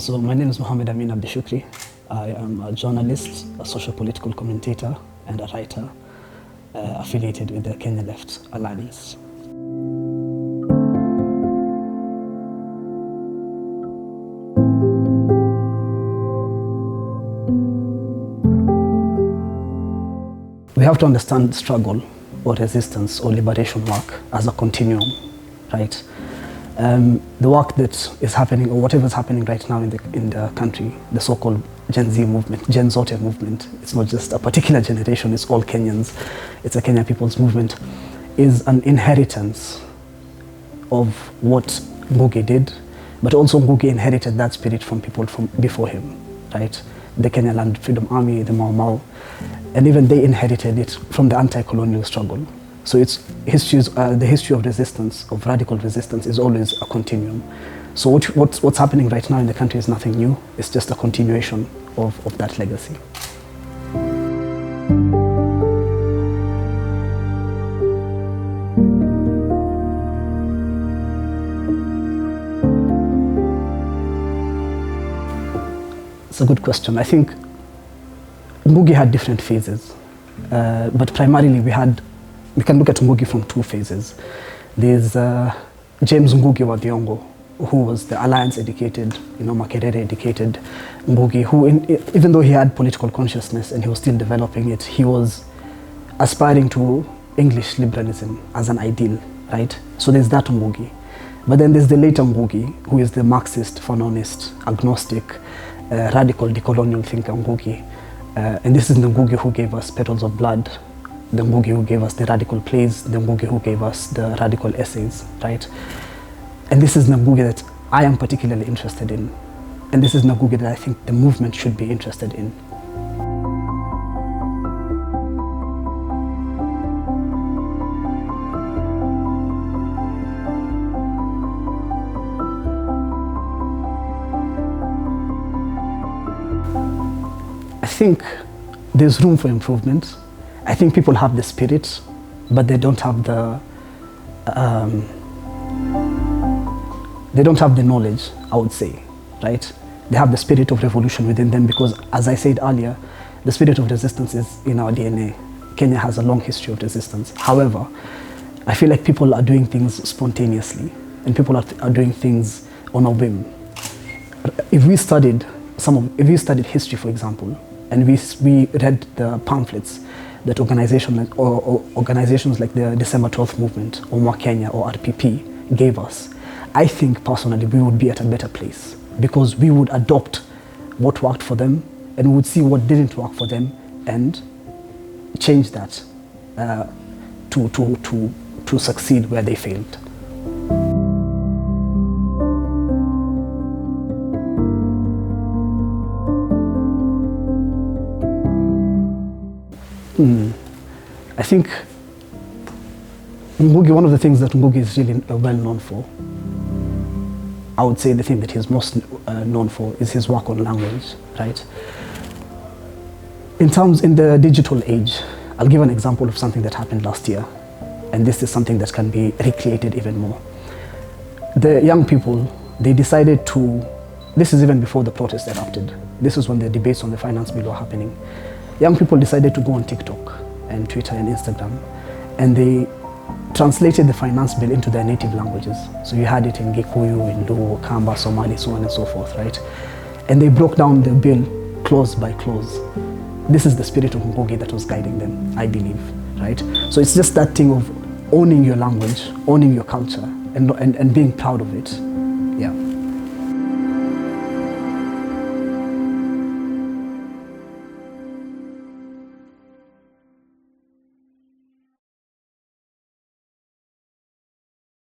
So my name is Mohammed Amin Abdishukri. I am a journalist, a socio-political commentator, and a writer affiliated with the Kenya Left Alliance. We have to understand struggle or resistance or liberation work as a continuum, right? The work that is happening, or whatever is happening right now in the country, the so-called Gen Z movement, Gen Zote movement, it's not just a particular generation, it's all Kenyans, it's a Kenyan people's movement, is an inheritance of what Ngũgĩ did, but also Ngũgĩ inherited that spirit from people from before him, right? The Kenyan Land Freedom Army, the Mau Mau, and even they inherited it from the anti-colonial struggle. So it's the history of resistance, of radical resistance, is always a continuum. So what's happening right now in the country is nothing new. It's just a continuation of that legacy. It's a good question. I think Ngũgĩ had different phases, but primarily we can look at Ngũgĩ from two phases. There's James Ngũgĩ wa Thiong'o, who was the alliance-educated, Makerere educated Ngũgĩ, who even though he had political consciousness and he was still developing it, he was aspiring to English liberalism as an ideal, right? So there's that Ngũgĩ. But then there's the later Ngũgĩ, who is the Marxist, Fanonist, agnostic, radical decolonial thinker Ngũgĩ. And this is the Ngũgĩ who gave us Petals of Blood, the Ngũgĩ who gave us the radical plays, the Ngũgĩ who gave us the radical essays, right? And this is the Ngũgĩ that I am particularly interested in. And this is the Ngũgĩ that I think the movement should be interested in. I think there's room for improvement. I think people have the spirit, but they don't have the knowledge, I would say, right? They have the spirit of revolution within them because, as I said earlier, the spirit of resistance is in our DNA. Kenya has a long history of resistance. However, I feel like people are doing things spontaneously, and people are doing things on a whim. If we studied history, for example, and we read the pamphlets that organizations like the December 12th movement or MwaKenya or RPP gave us, I think personally we would be at a better place because we would adopt what worked for them and we would see what didn't work for them and change that to succeed where they failed. I think Ngũgĩ, one of the things that Ngũgĩ is really well known for, I would say the thing that he's most known for is his work on language, right? In the digital age, I'll give an example of something that happened last year, and this is something that can be recreated even more. The young people, they decided to, this is even before the protest erupted, this is when the debates on the finance bill were happening. Young people decided to go on TikTok and Twitter and Instagram, and they translated the finance bill into their native languages. So you had it in Gikuyu, in Luo, Kamba, Somali, so on and so forth, right? And they broke down the bill clause by clause. This is the spirit of Ngũgĩ that was guiding them, I believe, right? So it's just that thing of owning your language, owning your culture, and being proud of it.